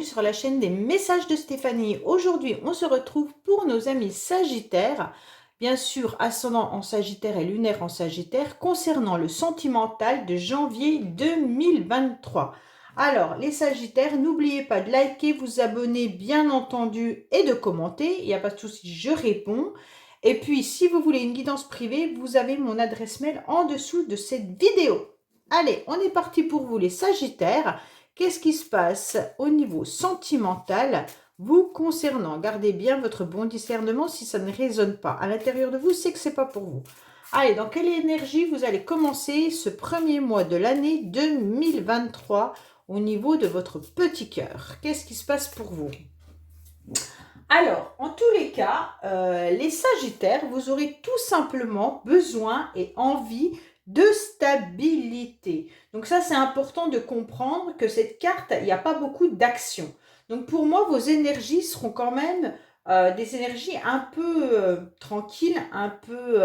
bienvenue sur la chaîne des messages de Stéphanie. Aujourd'hui, on se retrouve pour nos amis Sagittaires, bien sûr ascendant en Sagittaire et lunaire en Sagittaire, concernant le sentimental de janvier 2023. Alors, les Sagittaires, n'oubliez pas de liker, vous abonner bien entendu et de commenter. Il n'y a pas de souci, je réponds. Et puis, si vous voulez une guidance privée, vous avez mon adresse mail en dessous de cette vidéo. Allez, on est parti pour vous les Sagittaires. Qu'est-ce qui se passe au niveau sentimental vous concernant? Gardez bien votre bon discernement si ça ne résonne pas. À l'intérieur de vous, c'est que ce n'est pas pour vous. Allez, dans quelle énergie vous allez commencer ce premier mois de l'année 2023 au niveau de votre petit cœur? Qu'est-ce qui se passe pour vous? Alors, en tous les cas, les Sagittaires, vous aurez tout simplement besoin et envie de stabilité. Donc ça, c'est important de comprendre que cette carte, il n'y a pas beaucoup d'action. Donc pour moi, vos énergies seront quand même des énergies un peu tranquilles, un peu...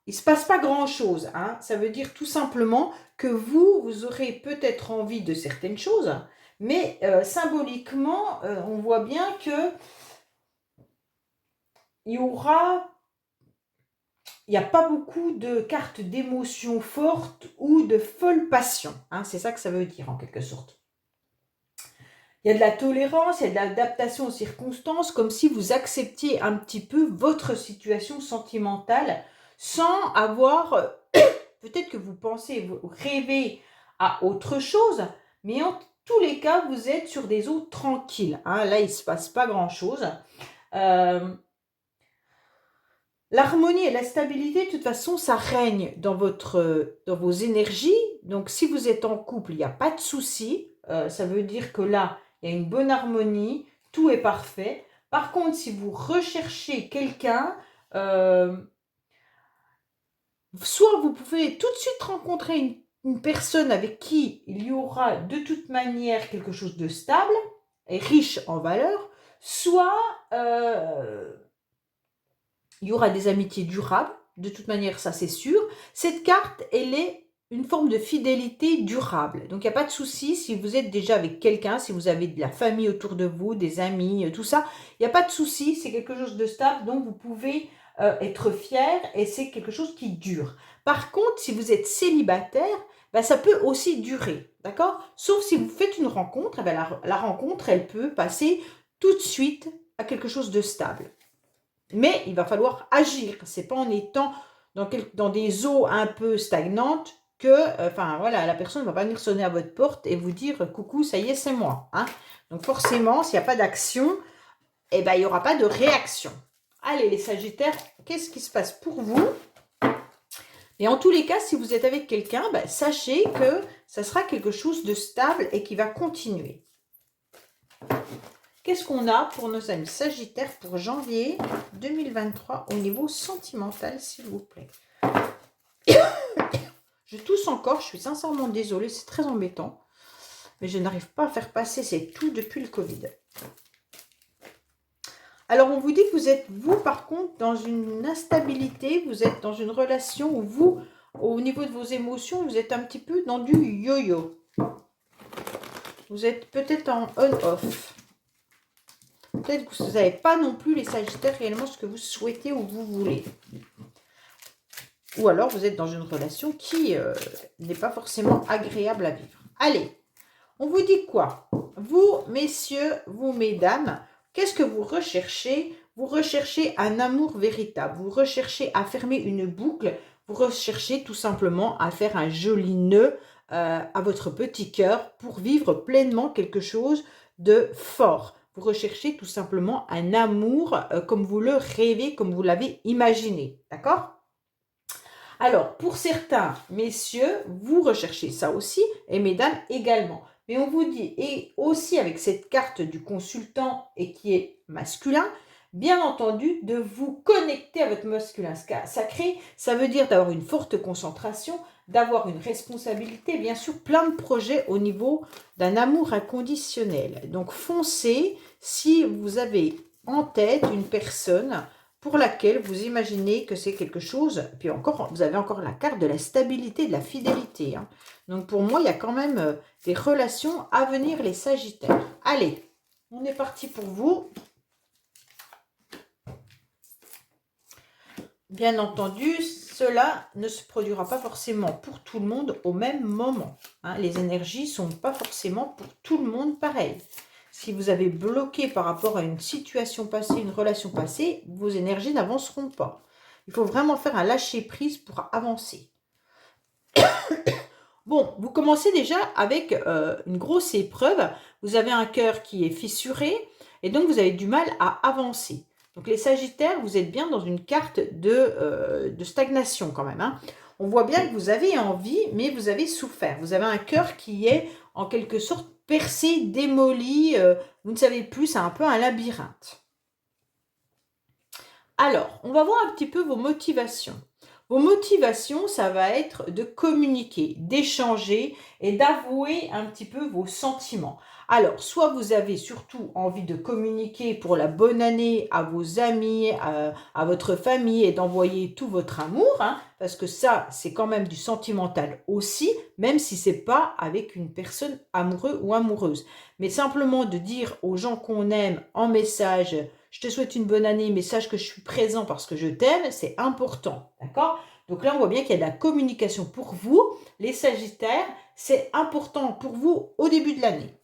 il ne se passe pas grand-chose. Hein. Ça veut dire tout simplement que vous aurez peut-être envie de certaines choses, mais symboliquement, on voit bien que il n'y a pas beaucoup de cartes d'émotions fortes ou de folles passions. Hein, c'est ça que ça veut dire en quelque sorte. Il y a de la tolérance, il y a de l'adaptation aux circonstances, comme si vous acceptiez un petit peu votre situation sentimentale sans avoir... Peut-être que vous pensez, vous rêvez à autre chose, mais en tous les cas, vous êtes sur des eaux tranquilles. Hein, là, il ne se passe pas grand-chose. L'harmonie et la stabilité, de toute façon, ça règne dans vos énergies. Donc, si vous êtes en couple, il n'y a pas de souci. Ça veut dire que là, il y a une bonne harmonie. Tout est parfait. Par contre, si vous recherchez quelqu'un, soit vous pouvez tout de suite rencontrer une personne avec qui il y aura de toute manière quelque chose de stable et riche en valeur, soit... il y aura des amitiés durables, de toute manière, ça c'est sûr. Cette carte, elle est une forme de fidélité durable. Donc, il n'y a pas de souci si vous êtes déjà avec quelqu'un, si vous avez de la famille autour de vous, des amis, tout ça. Il n'y a pas de souci, c'est quelque chose de stable, donc vous pouvez être fier et c'est quelque chose qui dure. Par contre, si vous êtes célibataire, ben, ça peut aussi durer, d'accord? Sauf si vous faites une rencontre, ben, la rencontre, elle peut passer tout de suite à quelque chose de stable. Mais il va falloir agir. Ce n'est pas en étant dans des eaux un peu stagnantes que, voilà, la personne ne va pas venir sonner à votre porte et vous dire « Coucou, ça y est, c'est moi. Hein ». Donc forcément, s'il n'y a pas d'action, eh ben, il n'y aura pas de réaction. Allez, les Sagittaires, qu'est-ce qui se passe pour vous? Et en tous les cas, si vous êtes avec quelqu'un, ben, sachez que ça sera quelque chose de stable et qui va continuer. Qu'est-ce qu'on a pour nos amis Sagittaires pour janvier 2023 au niveau sentimental, s'il vous plaît? Je tousse encore, je suis sincèrement désolée, c'est très embêtant. Mais je n'arrive pas à faire passer ces toux depuis le Covid. Alors, on vous dit que vous êtes, vous, par contre, dans une instabilité. Vous êtes dans une relation où vous, au niveau de vos émotions, vous êtes un petit peu dans du yo-yo. Vous êtes peut-être en on-off. Peut-être que vous n'avez pas non plus, les Sagittaires, réellement ce que vous souhaitez ou vous voulez. Ou alors, vous êtes dans une relation qui n'est pas forcément agréable à vivre. Allez, on vous dit quoi? Vous, messieurs, vous, mesdames, qu'est-ce que vous recherchez? Vous recherchez un amour véritable. Vous recherchez à fermer une boucle. Vous recherchez tout simplement à faire un joli nœud à votre petit cœur pour vivre pleinement quelque chose de fort. Vous recherchez tout simplement un amour comme vous le rêvez, comme vous l'avez imaginé. D'accord? Alors, pour certains messieurs, vous recherchez ça aussi, et mesdames également. Mais on vous dit, et aussi avec cette carte du consultant et qui est masculin, bien entendu, de vous connecter à votre masculin sacré. Ça veut dire d'avoir une forte concentration, d'avoir une responsabilité, bien sûr, plein de projets au niveau d'un amour inconditionnel. Donc, foncez si vous avez en tête une personne pour laquelle vous imaginez que c'est quelque chose, puis encore, vous avez encore la carte de la stabilité, de la fidélité. Hein. Donc, pour moi, il y a quand même des relations à venir, les Sagittaires. Allez, On est parti pour vous. Bien entendu, cela ne se produira pas forcément pour tout le monde au même moment. Hein. Les énergies ne sont pas forcément pour tout le monde pareilles. Si vous avez bloqué par rapport à une situation passée, une relation passée, vos énergies n'avanceront pas. Il faut vraiment faire un lâcher-prise pour avancer. Bon, vous commencez déjà avec une grosse épreuve. Vous avez un cœur qui est fissuré et donc vous avez du mal à avancer. Donc les Sagittaires, vous êtes bien dans une carte de stagnation quand même. Hein. On voit bien que vous avez envie, mais vous avez souffert. Vous avez un cœur qui est en quelque sorte percé, démoli. Vous ne savez plus, c'est un peu un labyrinthe. Alors, on va voir un petit peu vos motivations. Vos motivations, ça va être de communiquer, d'échanger et d'avouer un petit peu vos sentiments. Alors, soit vous avez surtout envie de communiquer pour la bonne année à vos amis, à votre famille et d'envoyer tout votre amour, hein, parce que ça, c'est quand même du sentimental aussi, même si c'est pas avec une personne amoureuse ou amoureuse. Mais simplement de dire aux gens qu'on aime en message, je te souhaite une bonne année, mais sache que je suis présent parce que je t'aime, c'est important, d'accord? Donc là, on voit bien qu'il y a de la communication pour vous, les Sagittaires, c'est important pour vous au début de l'année.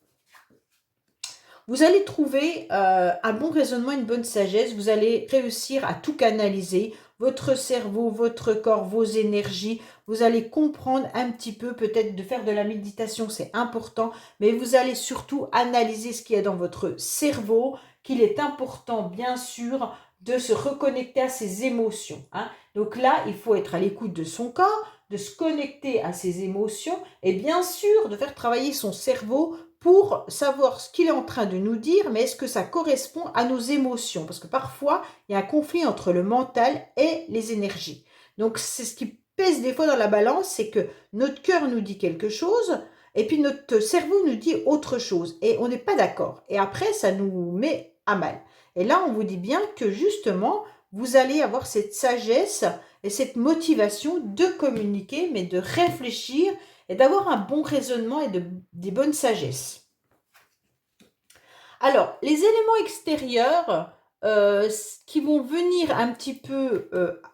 Vous allez trouver un bon raisonnement, une bonne sagesse, vous allez réussir à tout canaliser, votre cerveau, votre corps, vos énergies, vous allez comprendre un petit peu, peut-être de faire de la méditation, c'est important, mais vous allez surtout analyser ce qu'il y a dans votre cerveau, qu'il est important, bien sûr, de se reconnecter à ses émotions. Hein. Donc là, il faut être à l'écoute de son corps, de se connecter à ses émotions et bien sûr de faire travailler son cerveau pour savoir ce qu'il est en train de nous dire, mais est-ce que ça correspond à nos émotions? Parce que parfois, il y a un conflit entre le mental et les énergies. Donc, c'est ce qui pèse des fois dans la balance, c'est que notre cœur nous dit quelque chose, et puis notre cerveau nous dit autre chose, et on n'est pas d'accord. Et après, ça nous met à mal. Et là, on vous dit bien que justement, vous allez avoir cette sagesse et cette motivation de communiquer, mais de réfléchir et d'avoir un bon raisonnement et des bonnes sagesses. Alors, les éléments extérieurs qui vont venir un petit peu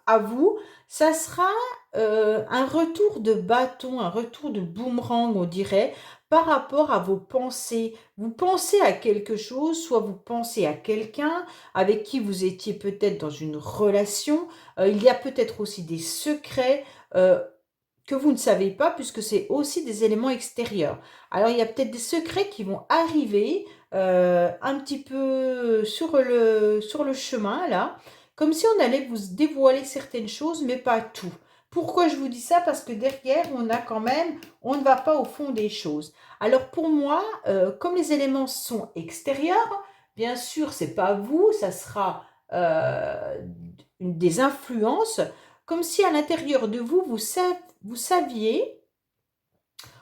à vous, ça sera un retour de bâton, un retour de boomerang, on dirait, par rapport à vos pensées. Vous pensez à quelque chose, soit vous pensez à quelqu'un avec qui vous étiez peut-être dans une relation. Il y a peut-être aussi des secrets. Que vous ne savez pas puisque c'est aussi des éléments extérieurs. Alors il y a peut-être des secrets qui vont arriver un petit peu sur le chemin là, comme si on allait vous dévoiler certaines choses mais pas tout. Pourquoi je vous dis ça? Parce que derrière, on a quand même, on ne va pas au fond des choses. Alors pour moi, comme les éléments sont extérieurs, bien sûr, c'est pas vous, ça sera des influences, comme si à l'intérieur de vous, vous saviez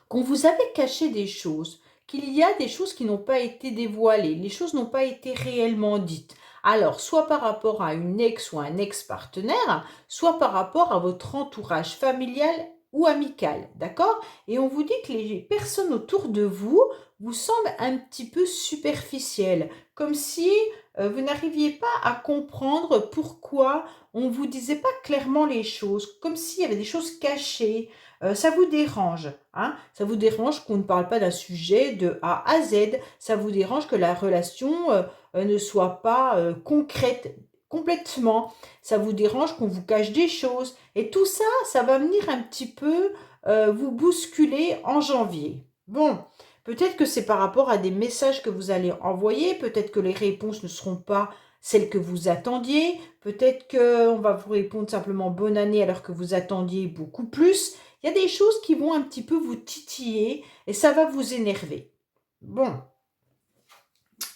qu'on vous avait caché des choses, qu'il y a des choses qui n'ont pas été dévoilées, les choses n'ont pas été réellement dites. Alors, soit par rapport à une ex ou un ex-partenaire, soit par rapport à votre entourage familial ou amical, d'accord? Et on vous dit que les personnes autour de vous vous semblent un petit peu superficielles, comme si vous n'arriviez pas à comprendre pourquoi on ne vous disait pas clairement les choses, comme s'il y avait des choses cachées. Ça vous dérange, hein? Ça vous dérange qu'on ne parle pas d'un sujet de A à Z, ça vous dérange que la relation ne soit pas concrète complètement, ça vous dérange qu'on vous cache des choses. Et tout ça, ça va venir un petit peu vous bousculer en janvier. Bon, peut-être que c'est par rapport à des messages que vous allez envoyer, peut-être que les réponses ne seront pas celles que vous attendiez, peut-être qu'on va vous répondre simplement bonne année alors que vous attendiez beaucoup plus. Il y a des choses qui vont un petit peu vous titiller et ça va vous énerver. Bon.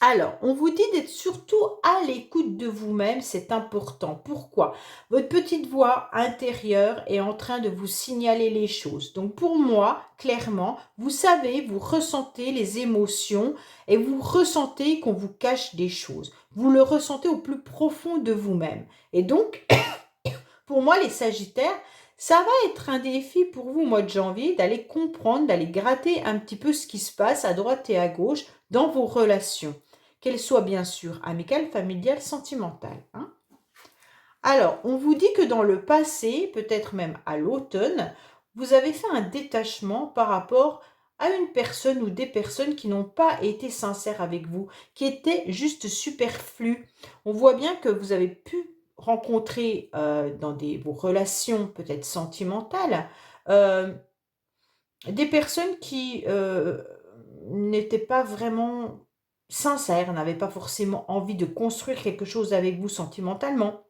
Alors, on vous dit d'être surtout à l'écoute de vous-même, c'est important. Pourquoi? Votre petite voix intérieure est en train de vous signaler les choses. Donc pour moi, clairement, vous savez, vous ressentez les émotions et vous ressentez qu'on vous cache des choses. Vous le ressentez au plus profond de vous-même. Et donc, pour moi, les Sagittaires, ça va être un défi pour vous au mois de janvier d'aller comprendre, d'aller gratter un petit peu ce qui se passe à droite et à gauche dans vos relations. qu'elle soit bien sûr amicale, familiale, sentimentale. Hein. Alors, on vous dit que dans le passé, peut-être même à l'automne, vous avez fait un détachement par rapport à une personne ou des personnes qui n'ont pas été sincères avec vous, qui étaient juste superflues. On voit bien que vous avez pu rencontrer dans vos relations peut-être sentimentales euh, des personnes qui n'étaient pas vraiment sincères, n'avaient pas forcément envie de construire quelque chose avec vous sentimentalement.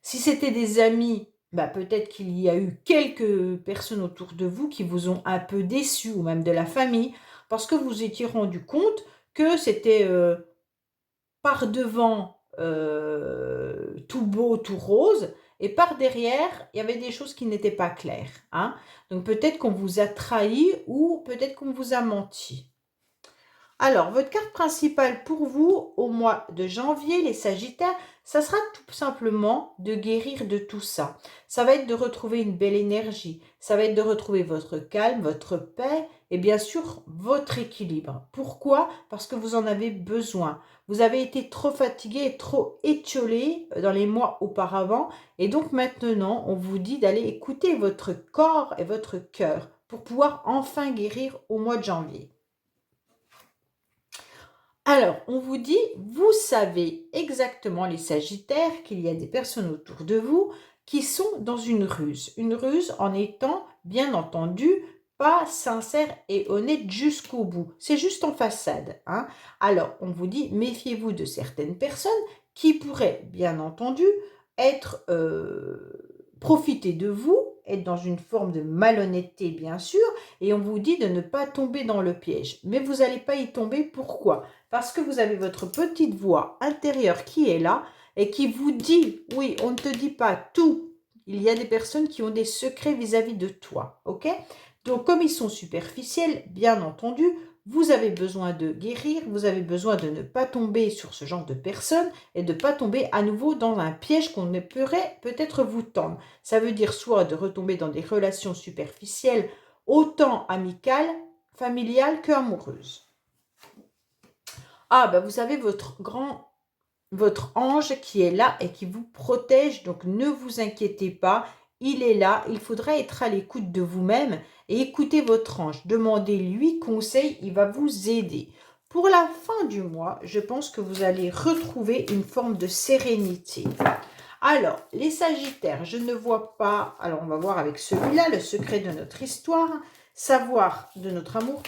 Si c'était des amis, bah peut-être qu'il y a eu quelques personnes autour de vous qui vous ont un peu déçu, ou même de la famille, parce que vous étiez rendu compte que c'était par devant tout beau, tout rose, et par derrière, il y avait des choses qui n'étaient pas claires. Hein. Donc peut-être qu'on vous a trahi ou peut-être qu'on vous a menti. Alors, votre carte principale pour vous au mois de janvier, les Sagittaires, ça sera tout simplement de guérir de tout ça. Ça va être de retrouver une belle énergie. Ça va être de retrouver votre calme, votre paix et bien sûr votre équilibre. Pourquoi? Parce que vous en avez besoin. Vous avez été trop fatigué et trop étiolé dans les mois auparavant. Et donc maintenant, on vous dit d'aller écouter votre corps et votre cœur pour pouvoir enfin guérir au mois de janvier. Alors, on vous dit, vous savez exactement, les Sagittaires, qu'il y a des personnes autour de vous qui sont dans une ruse. Une ruse en étant, bien entendu, pas sincère et honnête jusqu'au bout. C'est juste en façade. Hein. Alors, on vous dit, méfiez-vous de certaines personnes qui pourraient, bien entendu, être profiter de vous, être dans une forme de malhonnêteté, bien sûr, et on vous dit de ne pas tomber dans le piège. Mais vous n'allez pas y tomber. Pourquoi? Parce que vous avez votre petite voix intérieure qui est là et qui vous dit, oui, on ne te dit pas tout. Il y a des personnes qui ont des secrets vis-à-vis de toi, ok? Donc, comme ils sont superficiels, bien entendu, vous avez besoin de guérir, vous avez besoin de ne pas tomber sur ce genre de personnes et de ne pas tomber à nouveau dans un piège qu'on ne pourrait peut-être vous tendre. Ça veut dire soit de retomber dans des relations superficielles, autant amicales, familiales que amoureuses. Ah, ben vous avez votre ange qui est là et qui vous protège, donc ne vous inquiétez pas, il est là, il faudra être à l'écoute de vous-même et écoutez votre ange, demandez-lui conseil, il va vous aider. Pour la fin du mois, je pense que vous allez retrouver une forme de sérénité. Alors, les Sagittaires, je ne vois pas, alors on va voir avec celui-là, le secret de notre histoire, savoir de notre amour,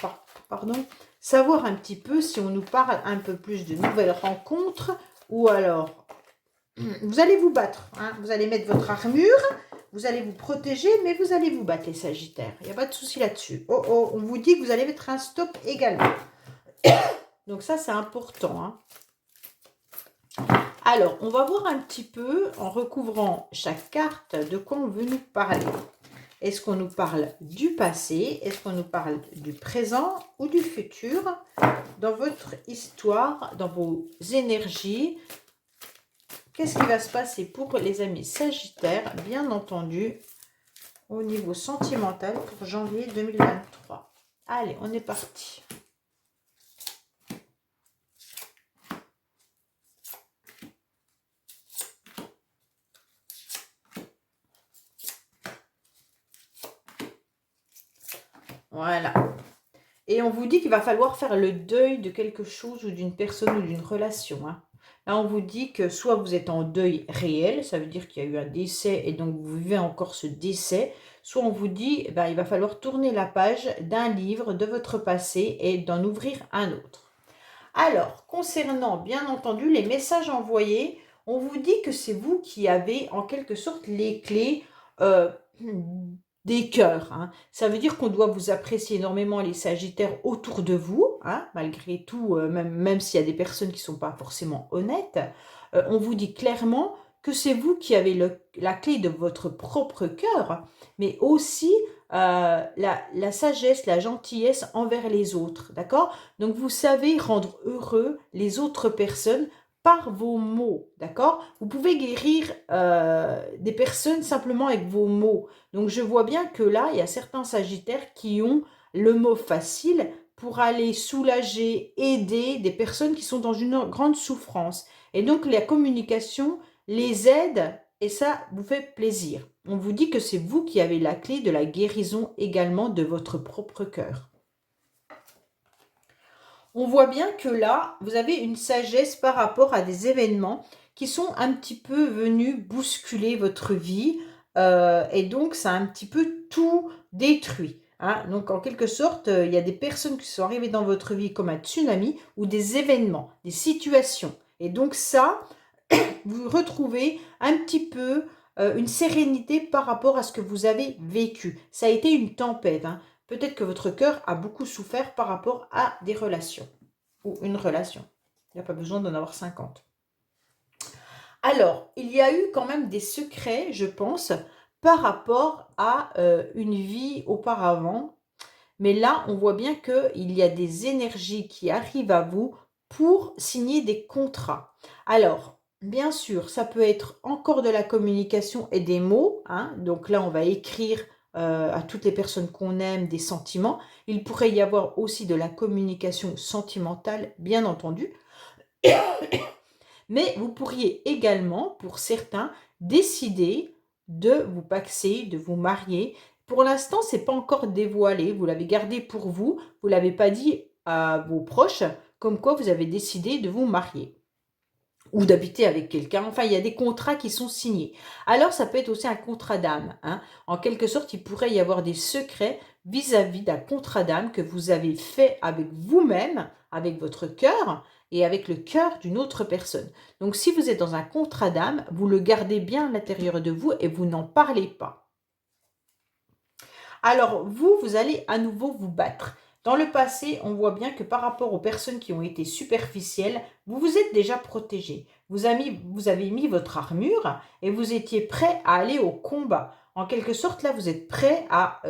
pardon, savoir un petit peu si on nous parle un peu plus de nouvelles rencontres ou alors vous allez vous battre. Hein, vous allez mettre votre armure, vous allez vous protéger, mais vous allez vous battre les Sagittaires. Il n'y a pas de souci là-dessus. Oh oh, on vous dit que vous allez mettre un stop également. Donc ça, c'est important. Hein. Alors, on va voir un petit peu, en recouvrant chaque carte, de quoi on veut nous parler. Est-ce qu'on nous parle du passé? Est-ce qu'on nous parle du présent ou du futur? Dans votre histoire, dans vos énergies, qu'est-ce qui va se passer pour les amis Sagittaires, bien entendu, au niveau sentimental pour janvier 2023? Allez, on est parti. Voilà. Et on vous dit qu'il va falloir faire le deuil de quelque chose ou d'une personne ou d'une relation. Hein. Là, on vous dit que soit vous êtes en deuil réel, ça veut dire qu'il y a eu un décès et donc vous vivez encore ce décès, soit on vous dit il va falloir tourner la page d'un livre de votre passé et d'en ouvrir un autre. Alors, concernant bien entendu les messages envoyés, on vous dit que c'est vous qui avez en quelque sorte les clés des cœurs. Hein. Ça veut dire qu'on doit vous apprécier énormément les Sagittaires autour de vous, hein, malgré tout, même s'il y a des personnes qui ne sont pas forcément honnêtes. On vous dit clairement que c'est vous qui avez la clé de votre propre cœur, mais aussi la sagesse, la gentillesse envers les autres, d'accord? Donc vous savez rendre heureux les autres personnes par vos mots, d'accord? Vous pouvez guérir des personnes simplement avec vos mots. Donc je vois bien que là, il y a certains Sagittaires qui ont le mot facile pour aller soulager, aider des personnes qui sont dans une grande souffrance. Et donc la communication les aide et ça vous fait plaisir. On vous dit que c'est vous qui avez la clé de la guérison également de votre propre cœur. On voit bien que là, vous avez une sagesse par rapport à des événements qui sont un petit peu venus bousculer votre vie et donc ça a un petit peu tout détruit. Hein. Donc en quelque sorte, il y a des personnes qui sont arrivées dans votre vie comme un tsunami ou des événements, des situations. Et donc ça, vous retrouvez un petit peu une sérénité par rapport à ce que vous avez vécu. Ça a été une tempête. Hein. Peut-être que votre cœur a beaucoup souffert par rapport à des relations ou une relation. Il n'y a pas besoin d'en avoir 50. Alors, il y a eu quand même des secrets, je pense, par rapport à une vie auparavant. Mais là, on voit bien qu'il y a des énergies qui arrivent à vous pour signer des contrats. Alors, bien sûr, ça peut être encore de la communication et des mots. Hein. Donc là, on va écrire à toutes les personnes qu'on aime des sentiments. Il pourrait y avoir aussi de la communication sentimentale, bien entendu. Mais vous pourriez également, pour certains, décider de vous paxer, de vous marier. Pour l'instant, ce n'est pas encore dévoilé. Vous l'avez gardé pour vous. Vous ne l'avez pas dit à vos proches, comme quoi vous avez décidé de vous marier ou d'habiter avec quelqu'un. Enfin, il y a des contrats qui sont signés. Alors, ça peut être aussi un contrat d'âme. Hein. En quelque sorte, il pourrait y avoir des secrets vis-à-vis d'un contrat d'âme que vous avez fait avec vous-même, avec votre cœur et avec le cœur d'une autre personne. Donc, si vous êtes dans un contrat d'âme, vous le gardez bien à l'intérieur de vous et vous n'en parlez pas. Alors, vous allez à nouveau vous battre. Dans le passé, on voit bien que par rapport aux personnes qui ont été superficielles, vous vous êtes déjà protégé. Vous avez mis votre armure et vous étiez prêt à aller au combat. En quelque sorte, là, vous êtes prêt à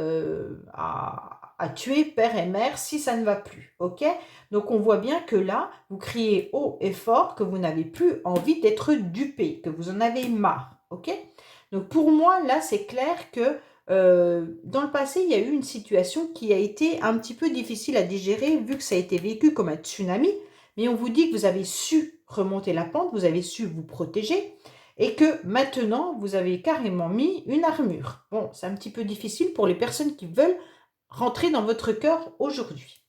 tuer père et mère si ça ne va plus. Ok? Donc, on voit bien que là, vous criez haut et fort que vous n'avez plus envie d'être dupé, que vous en avez marre. Ok? Donc, pour moi, là, c'est clair que dans le passé, il y a eu une situation qui a été un petit peu difficile à digérer vu que ça a été vécu comme un tsunami. Mais on vous dit que vous avez su remonter la pente, vous avez su vous protéger et que maintenant, vous avez carrément mis une armure. Bon, c'est un petit peu difficile pour les personnes qui veulent rentrer dans votre cœur aujourd'hui.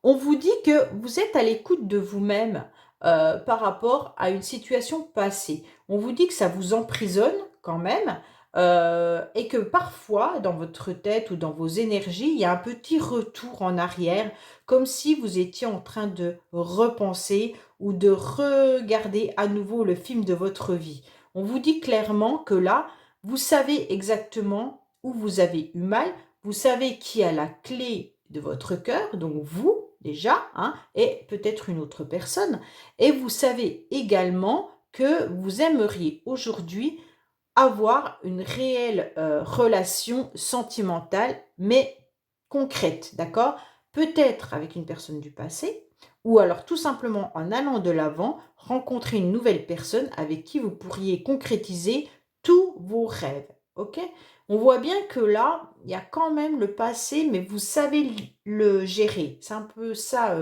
On vous dit que vous êtes à l'écoute de vous-même par rapport à une situation passée. On vous dit que ça vous emprisonne quand même et que parfois, dans votre tête ou dans vos énergies, il y a un petit retour en arrière, comme si vous étiez en train de repenser ou de regarder à nouveau le film de votre vie. On vous dit clairement que là, vous savez exactement où vous avez eu mal, vous savez qui a la clé de votre cœur, donc vous déjà, hein, et peut-être une autre personne, et vous savez également que vous aimeriez aujourd'hui avoir une réelle relation sentimentale, mais concrète, d'accord? Peut-être avec une personne du passé, ou alors tout simplement en allant de l'avant, rencontrer une nouvelle personne avec qui vous pourriez concrétiser tous vos rêves, ok? On voit bien que là, il y a quand même le passé, mais vous savez le gérer. C'est un peu ça.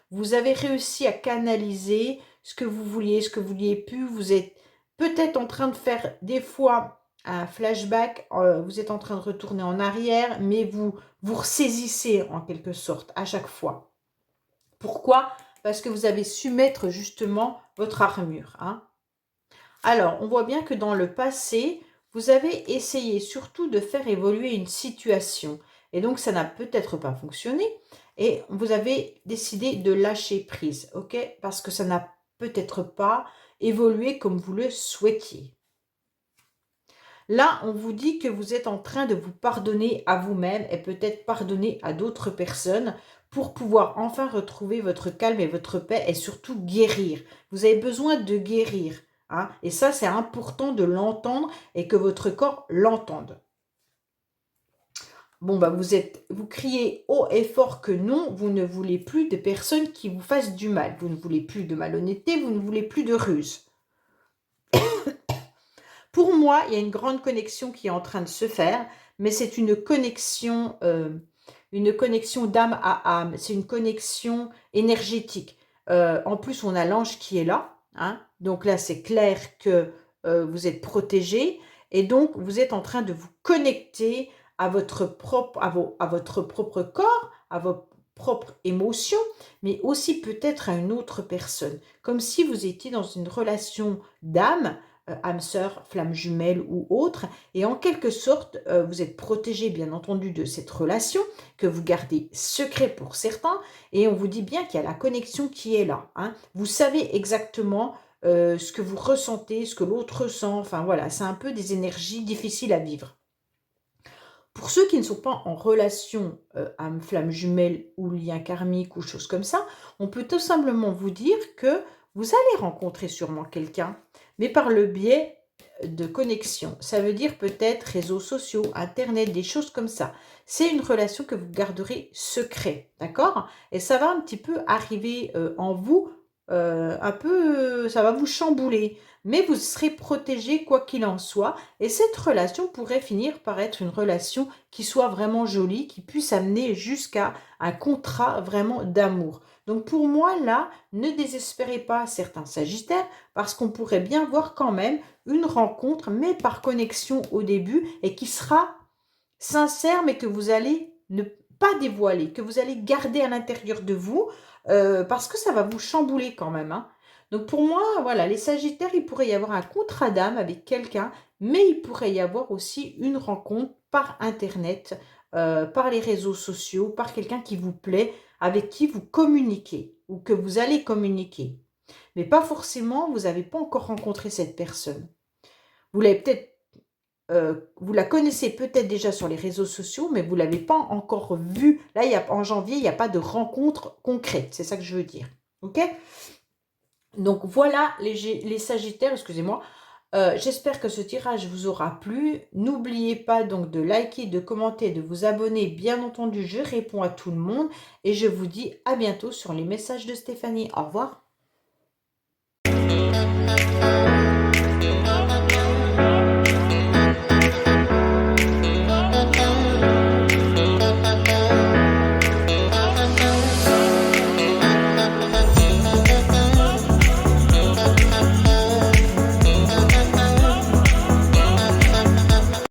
Vous avez réussi à canaliser ce que vous vouliez, ce que vous vouliez plus. Vous êtes peut-être en train de faire des fois un flashback, vous êtes en train de retourner en arrière, mais vous ressaisissez en quelque sorte à chaque fois. Pourquoi? Parce que vous avez su mettre justement votre armure. Hein. Alors, on voit bien que dans le passé, vous avez essayé surtout de faire évoluer une situation. Et donc, ça n'a peut-être pas fonctionné. Et vous avez décidé de lâcher prise, ok? Parce que ça n'a peut-être pas évolué comme vous le souhaitiez. Là, on vous dit que vous êtes en train de vous pardonner à vous-même et peut-être pardonner à d'autres personnes pour pouvoir enfin retrouver votre calme et votre paix et surtout guérir. Vous avez besoin de guérir. Hein, et ça, c'est important de l'entendre et que votre corps l'entende. Bon, bah vous criez haut et fort que non, vous ne voulez plus de personnes qui vous fassent du mal. Vous ne voulez plus de malhonnêteté, vous ne voulez plus de ruse. Pour moi, il y a une grande connexion qui est en train de se faire, mais c'est une connexion une connexion d'âme à âme. C'est une connexion énergétique. En plus, on a l'ange qui est là. Hein, donc là, c'est clair que vous êtes protégé. Et donc, vous êtes en train de vous connecter à votre propre, à votre propre corps, à vos propres émotions, mais aussi peut-être à une autre personne. Comme si vous étiez dans une relation d'âme, âme sœur, flamme jumelle ou autre, et en quelque sorte, vous êtes protégé bien entendu de cette relation que vous gardez secret pour certains, et on vous dit bien qu'il y a la connexion qui est là. Hein. Vous savez exactement ce que vous ressentez, ce que l'autre ressent, enfin voilà, c'est un peu des énergies difficiles à vivre. Pour ceux qui ne sont pas en relation âme, flamme jumelle ou lien karmique ou choses comme ça, on peut tout simplement vous dire que vous allez rencontrer sûrement quelqu'un, mais par le biais de connexion. Ça veut dire peut-être réseaux sociaux, internet, des choses comme ça. C'est une relation que vous garderez secret, d'accord? Et ça va un petit peu arriver en vous, un peu, ça va vous chambouler, mais vous serez protégé quoi qu'il en soit. Et cette relation pourrait finir par être une relation qui soit vraiment jolie, qui puisse amener jusqu'à un contrat vraiment d'amour. Donc pour moi, là, ne désespérez pas certains sagittaires, parce qu'on pourrait bien voir quand même une rencontre, mais par connexion au début, et qui sera sincère, mais que vous allez ne pas dévoiler, que vous allez garder à l'intérieur de vous, parce que ça va vous chambouler quand même. Hein. Donc pour moi, voilà, les sagittaires, il pourrait y avoir un contrat d'âme avec quelqu'un, mais il pourrait y avoir aussi une rencontre par Internet, par les réseaux sociaux, par quelqu'un qui vous plaît, avec qui vous communiquez, ou que vous allez communiquer. Mais pas forcément, vous n'avez pas encore rencontré cette personne. Vous l'avez peut-être vous la connaissez peut-être déjà sur les réseaux sociaux, mais vous ne l'avez pas encore vue. Là, en janvier, il n'y a pas de rencontre concrète. C'est ça que je veux dire. OK? Donc, voilà les Sagittaires, excusez-moi. J'espère que ce tirage vous aura plu. N'oubliez pas donc de liker, de commenter, de vous abonner. Bien entendu, je réponds à tout le monde. Et je vous dis à bientôt sur les messages de Stéphanie. Au revoir.